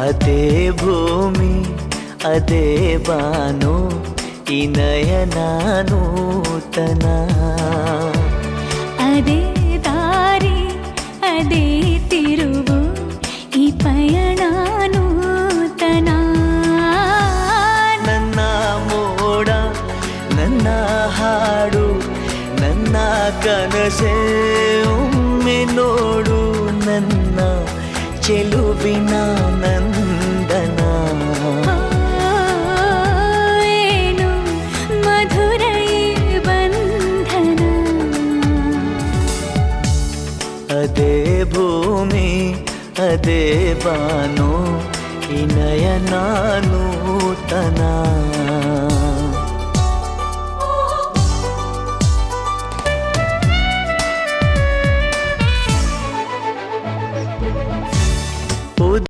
ಅದೇ ಭೂಮಿ ಅದೇ ಬಾನು ಈ ನಯನ ನೂತನ. ಅದೇ ದಾರಿ ಅದೇ ತಿರುವು ಈ ಪಯಣ ನೂತನ. ನನ್ನ ಮೋಡ ನನ್ನ ಹಾಡು ನನ್ನ ಕನಸೇ ಒಮ್ಮೆ ನೋಡು ನನ್ನ ಚೆಲುವಿನ ನಂದನ. ಏನು ಮಧುರ ಈ ಬಂಧನ. ಅದೇ ಭೂಮಿ ಅದೇ ಬಾನು ಈ ನಯನ ನೂತನ.